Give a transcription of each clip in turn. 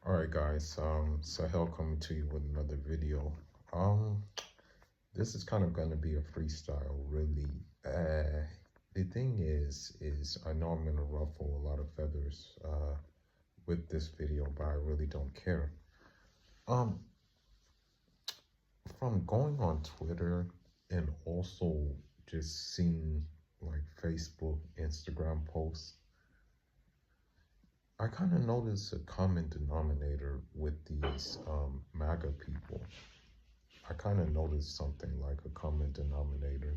All right, guys. Sahel coming to you with another video. Um, this is kind of going to be a freestyle, really. The thing is I know I'm going to ruffle a lot of feathers with this video, but I really don't care. Um, from going on Twitter and also just seeing like Facebook, Instagram posts, I kind of noticed a common denominator with these MAGA people. I kind of noticed something like a common denominator.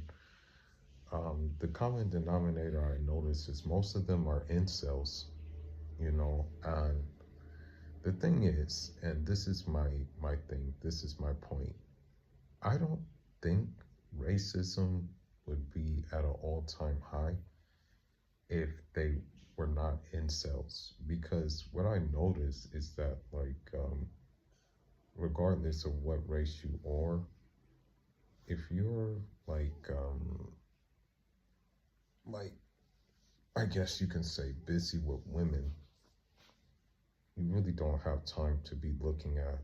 The common denominator I noticed is most of them are incels, and the thing is, and this is my thing, this is my point. I don't think racism would be at an all-time high if they were not incels, because what I noticed is that regardless of what race you are, if you're like I guess you can say busy with women, you really don't have time to be looking at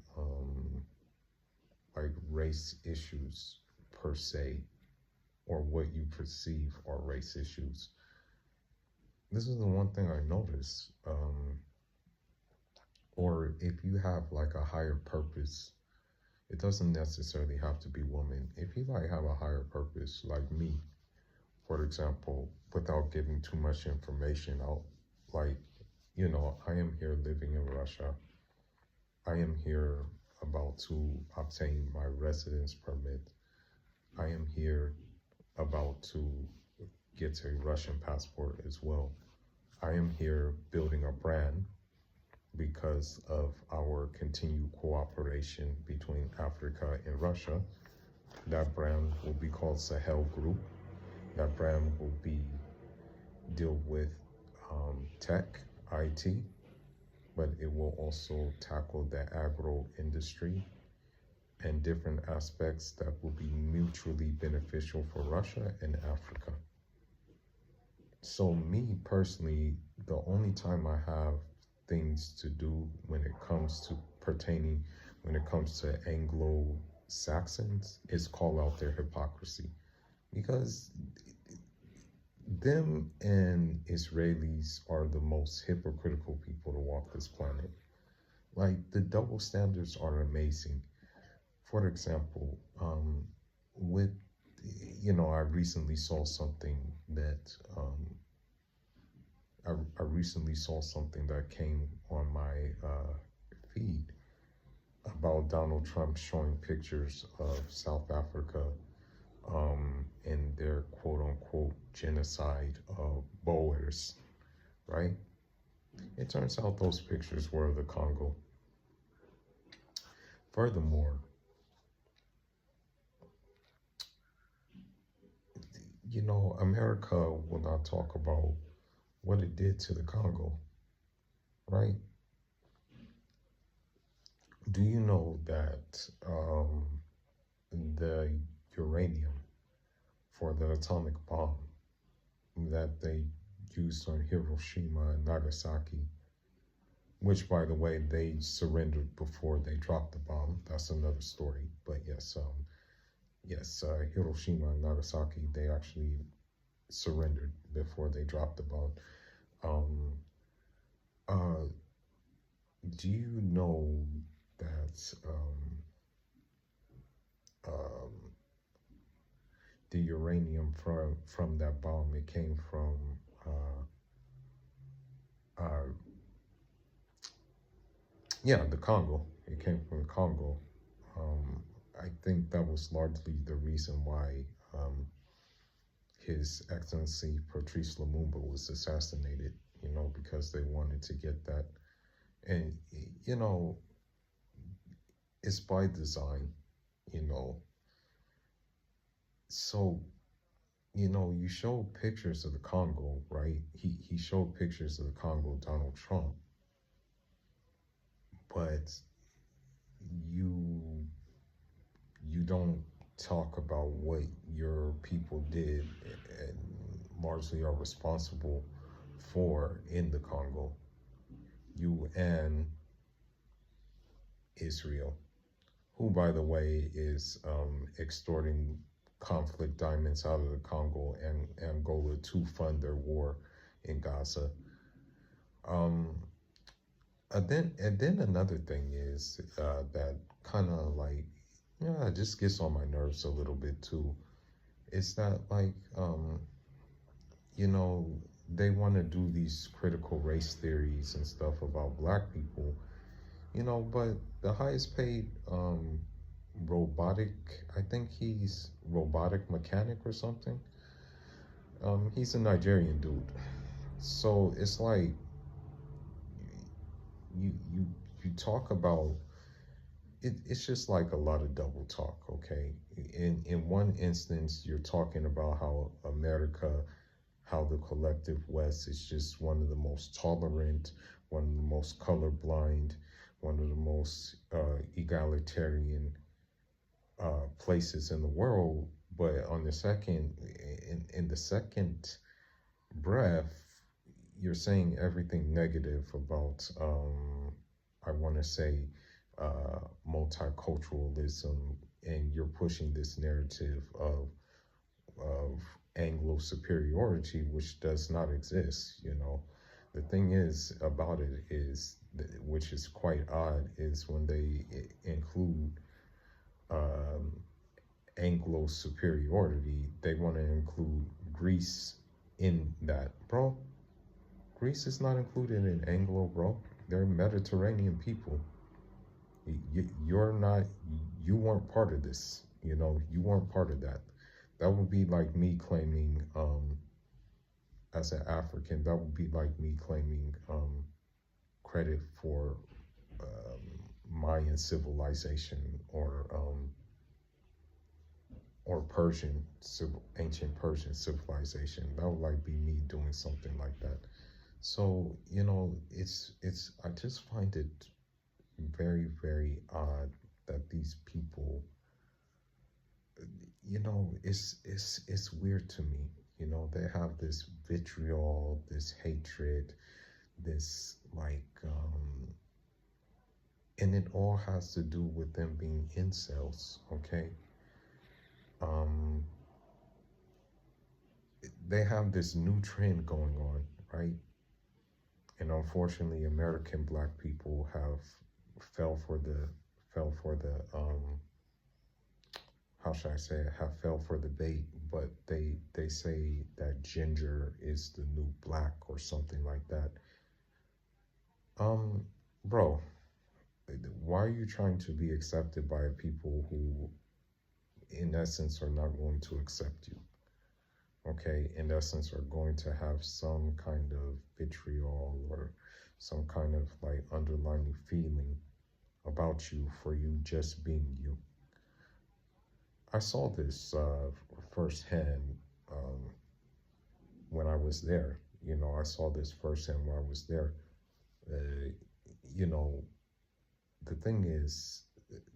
like race issues per se, or what you perceive are race issues. This is the one thing I noticed. Or if you have like a higher purpose, it doesn't necessarily have to be women. If you like have a higher purpose, like me, for example, without giving too much information out, like, I am here living in Russia. I am here about to obtain my residence permit. I am here about to get a Russian passport as well. I am here building a brand because of our continued cooperation between Africa and Russia. That brand will be called Sahel Group. That brand will deal with tech, IT, but it will also tackle the agro industry and different aspects that will be mutually beneficial for Russia and Africa. So me personally, the only time I have things to do when it comes to Anglo-Saxons is call out their hypocrisy, because them and Israelis are the most hypocritical people to walk this planet. Like, the double standards are amazing. For example, with, I recently saw something that, I recently saw something that came on my feed about Donald Trump showing pictures of South Africa and their quote unquote genocide of Boers, right? It turns out those pictures were of the Congo. Furthermore, America will not talk about what it did to the Congo, right? Do you know that the uranium for the atomic bomb that they used on Hiroshima and Nagasaki, which, by the way, they surrendered before they dropped the bomb. That's another story. But yes, Hiroshima and Nagasaki, they actually surrendered before they dropped the bomb. Um, uh, do you know that um, the uranium from that bomb, it came from the Congo. It came from the Congo. I think that was largely the reason why His Excellency Patrice Lumumba was assassinated, because they wanted to get that. And, it's by design, you know. So, you show pictures of the Congo, right? He showed pictures of the Congo, Donald Trump, but you don't talk about what your people did and largely are responsible for in the Congo. You and Israel, who, by the way, is extorting conflict diamonds out of the Congo and Angola to fund their war in Gaza. Um, and then another thing is that kind of like, yeah, it just gets on my nerves a little bit too. Is that like, you know, they want to do these critical race theories and stuff about black people, but the highest paid robotic, I think he's robotic mechanic or something. He's a Nigerian dude. So it's like you you you talk about it's just like a lot of double talk, okay? In one instance, you're talking about how America, how the collective West is just one of the most tolerant, one of the most colorblind, one of the most egalitarian places in the world. But on the second, in the second breath, you're saying everything negative about, I want to say, multiculturalism, and you're pushing this narrative of anglo superiority, which does not exist. The thing is about it is, which is quite odd, is when they include um, anglo superiority, they want to include Greece in that, bro. Greece is not included in Anglo, bro. They're Mediterranean people. You're not, you weren't part of this. You weren't part of that. That would be like me claiming, as an African, that would be like me claiming credit for Mayan civilization or ancient Persian civilization. That would like be me doing something like that. So, it's I just find it very, very odd that these people, it's weird to me. They have this vitriol, this hatred, this like, and it all has to do with them being incels, okay? Um, they have this new trend going on, right? And unfortunately, American black people have fell for the fell for the how should I say it, have fell for the bait, but they say that ginger is the new black or something like that. Um, bro, why are you trying to be accepted by people who, in essence, are not going to accept you? Okay, in essence, are going to have some kind of vitriol or some kind of like underlying feeling about you for you just being you. I saw this firsthand when I was there. I saw this firsthand when I was there. Uh, you know, the thing is,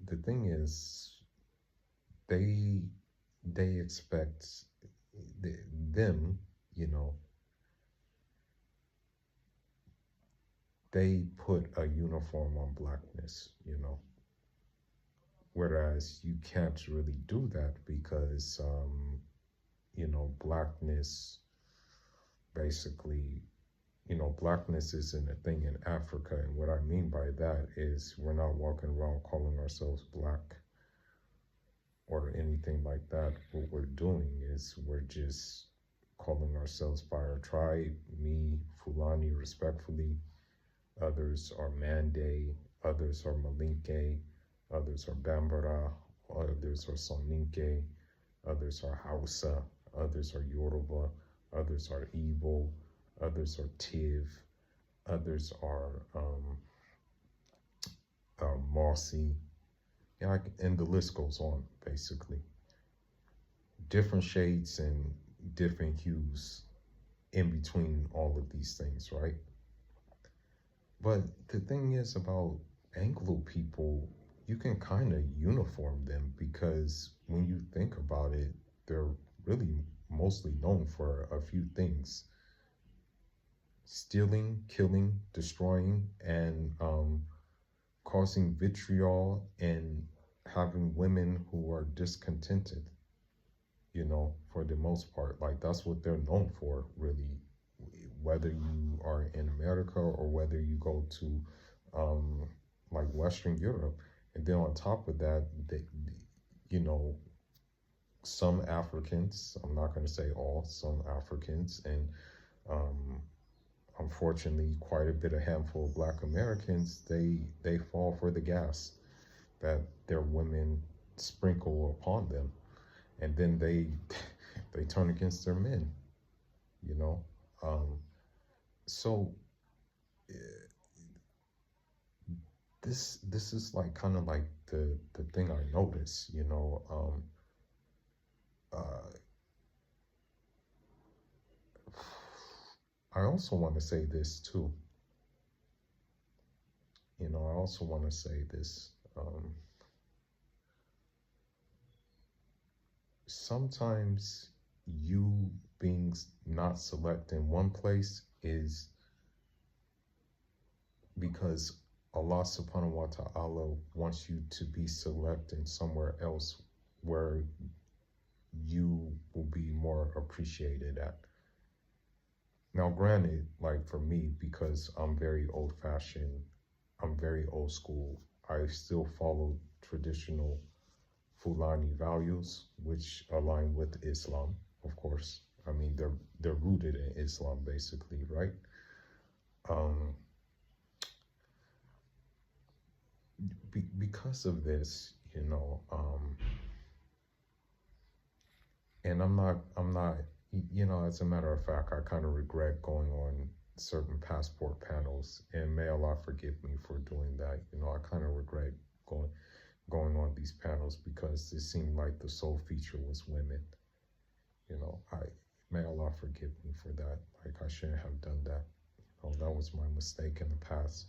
the thing is, they they expect them. You know, they put a uniform on blackness. Whereas you can't really do that because blackness basically, blackness isn't a thing in Africa. And what I mean by that is we're not walking around calling ourselves black or anything like that. What we're doing is we're just calling ourselves by our tribe. Me, Fulani, respectfully. Others are Mande. Others are Malinke. Others are Bambara. Others are Soninke. Others are Hausa. Others are Yoruba. Others are Igbo. Others are Tiv. Others are Mossy. Yeah, and the list goes on, basically. Different shades and different hues in between all of these things, right? But the thing is about Anglo people, you can kind of uniform them because when you think about it, they're really mostly known for a few things: stealing, killing, destroying, and causing vitriol and having women who are discontented, for the most part. Like, that's what they're known for, really, whether you are in America or whether you go to um, like Western Europe. And then on top of that, you know, some Africans, I'm not going to say all, some Africans, and um, unfortunately, quite a bit of handful of Black Americans, they fall for the gas that their women sprinkle upon them, and then they they turn against their men. You know, um, so eh, this is like kind of like the thing I notice. Uh, I also want to say this too. I also want to say this. Sometimes you being not select in one place is because Allah subhanahu wa ta'ala wants you to be select in somewhere else where you will be more appreciated at. Now, granted, like for me, because I'm very old fashioned, I'm very old school, I still follow traditional Fulani values, which align with Islam, of course. I mean, they're rooted in Islam, basically, right? Um, because of this, and I'm not, as a matter of fact, I kind of regret going on certain passport panels, and may Allah forgive me for doing that. I kind of regret going on these panels because it seemed like the sole feature was women. I may Allah forgive me for that. Like, I shouldn't have done that. That was my mistake in the past.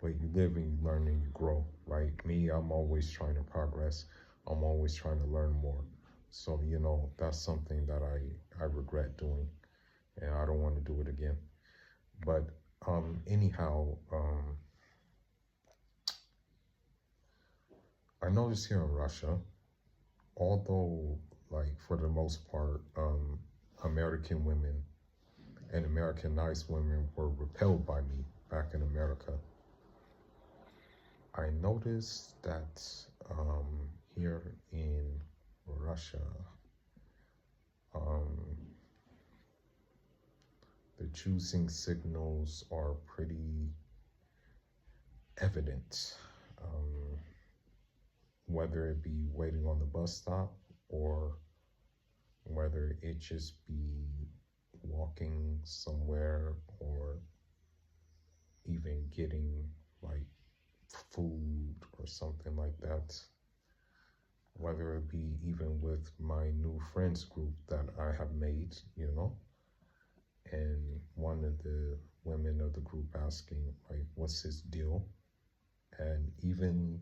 But you live and you learn and you grow, right? Me, I'm always trying to progress. I'm always trying to learn more. So, that's something that I regret doing, and I don't want to do it again. But anyhow, I noticed here in Russia, although, like, for the most part, American women and Americanized women were repelled by me back in America, I noticed that here in Russia, the choosing signals are pretty evident, whether it be waiting on the bus stop or whether it just be walking somewhere or even getting like food or something like that, whether it be even with my new friends group that I have made, and one of the women of the group asking, like, what's his deal? And even,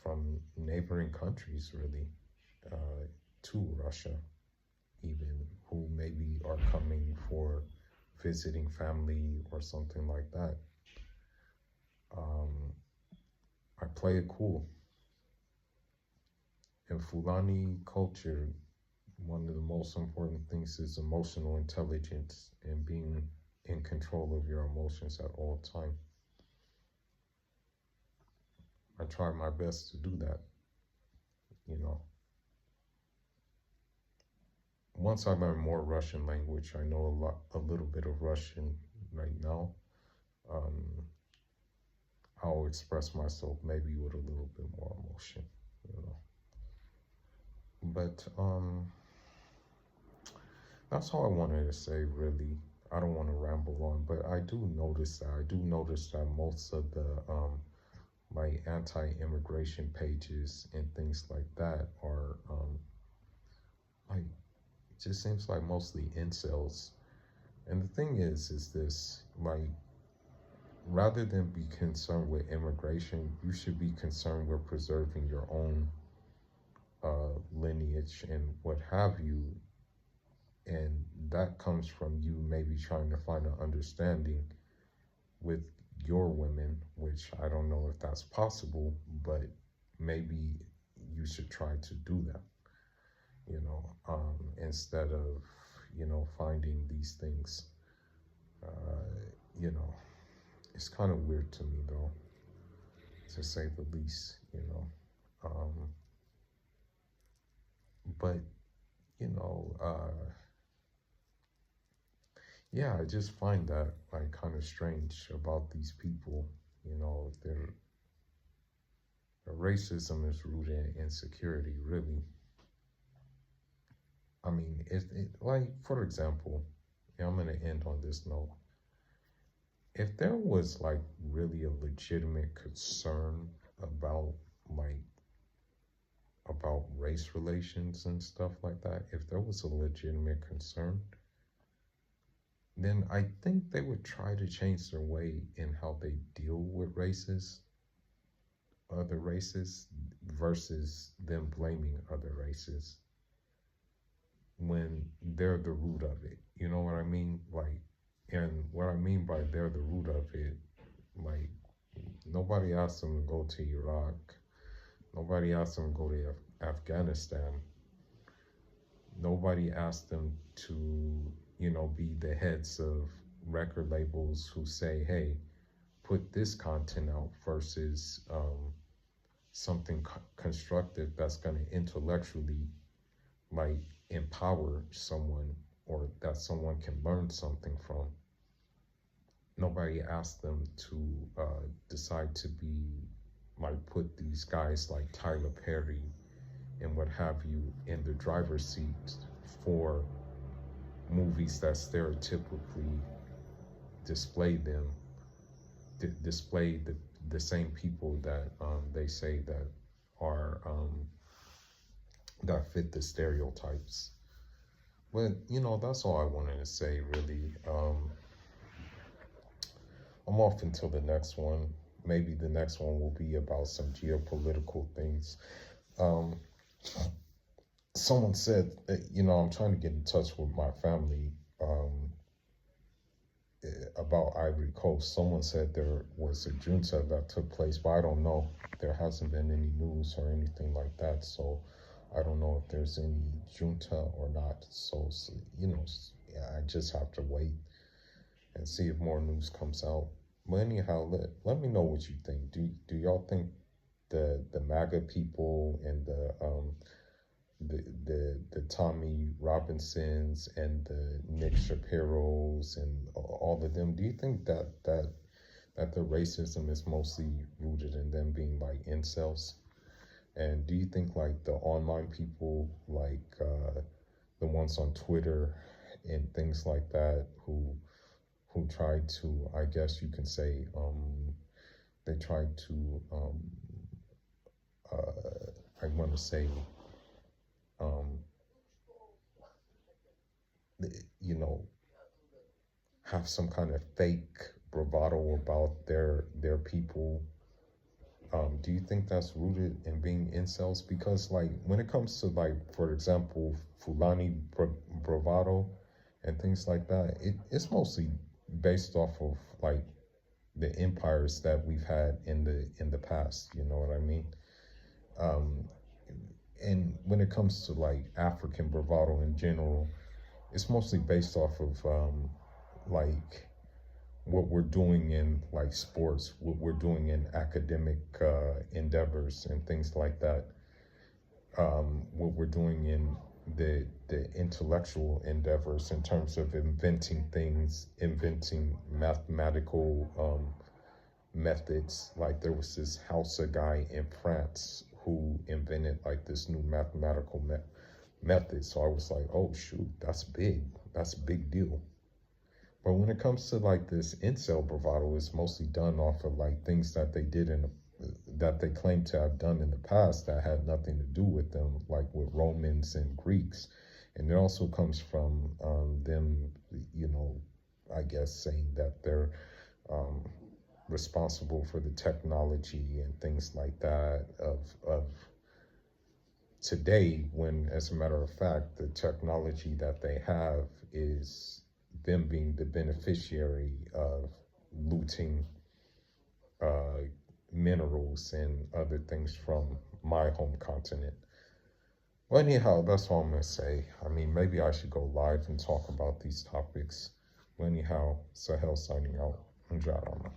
from neighboring countries, really, to Russia, even, who maybe are coming for visiting family or something like that. I play it cool. In Fulani culture, one of the most important things is emotional intelligence and being in control of your emotions at all time. I try my best to do that, Once I learn more Russian language, I know a little bit of Russian right now. I'll express myself maybe with a little bit more emotion, But that's all I wanted to say, really. I don't want to ramble on, but I do notice that most of the my anti-immigration pages and things like that are like, it just seems like mostly incels. And the thing is this, like, rather than be concerned with immigration, you should be concerned with preserving your own lineage and what have you. And that comes from you maybe trying to find an understanding with your women, with which I don't know if that's possible, but maybe you should try to do that, instead of, finding these things. You know, it's kind of weird to me, though, to say the least. Um, but, you know, yeah, I just find that like kind of strange about these people. Their racism is rooted in insecurity, really. I mean, like, for example, I'm going to end on this note. If there was like really a legitimate concern about like about race relations and stuff like that, if there was a legitimate concern, then I think they would try to change their way in how they deal with other races, versus them blaming other races when they're the root of it. You know what I mean? Like, and what I mean by they're the root of it, like, nobody asked them to go to Iraq. Nobody asked them to go to Afghanistan. Nobody asked them to, be the heads of record labels who say, hey, put this content out, versus something constructive that's going to intellectually, like, empower someone, or that someone can learn something from. Nobody asked them to decide to be, like, put these guys like Tyler Perry and what have you in the driver's seat for movies that stereotypically display them, display the same people that they say that are that fit the stereotypes. But that's all I wanted to say, really. I'm off until the next one. Maybe the next one will be about some geopolitical things. Um, Someone said, I'm trying to get in touch with my family about Ivory Coast. Someone said there was a junta that took place, but I don't know. There hasn't been any news or anything like that, so I don't know if there's any junta or not. So yeah, I just have to wait and see if more news comes out. But anyhow, let me know what you think. Do y'all think the MAGA people and the Tommy Robinsons and the Nick Shapiro's and all of them, do you think that the racism is mostly rooted in them being like incels? And do you think like the online people, like the ones on Twitter and things like that, who try to, I guess you can say, they try to, I want to say, um, you know, have some kind of fake bravado about their people. Do you think that's rooted in being incels? Because like when it comes to, like, for example, Fulani bravado and things like that, it's mostly based off of like the empires that we've had in the past. You know what I mean? Um, and when it comes to like African bravado in general, it's mostly based off of like what we're doing in like sports, what we're doing in academic endeavors and things like that, what we're doing in the intellectual endeavors in terms of inventing things, inventing mathematical methods. Like there was this Hausa guy in France who invented like this new mathematical method. So I was like, oh shoot, that's big. That's a big deal. But when it comes to like this incel bravado, it's mostly done off of like things that they did that they claim to have done in the past that had nothing to do with them, like with Romans and Greeks. And it also comes from them, I guess saying that they're responsible for the technology and things like that of today, when, as a matter of fact, the technology that they have is them being the beneficiary of looting minerals and other things from my home continent. Well, anyhow, that's all I'm going to say. I mean, maybe I should go live and talk about these topics. Well, anyhow, Sahel signing out. Njadama.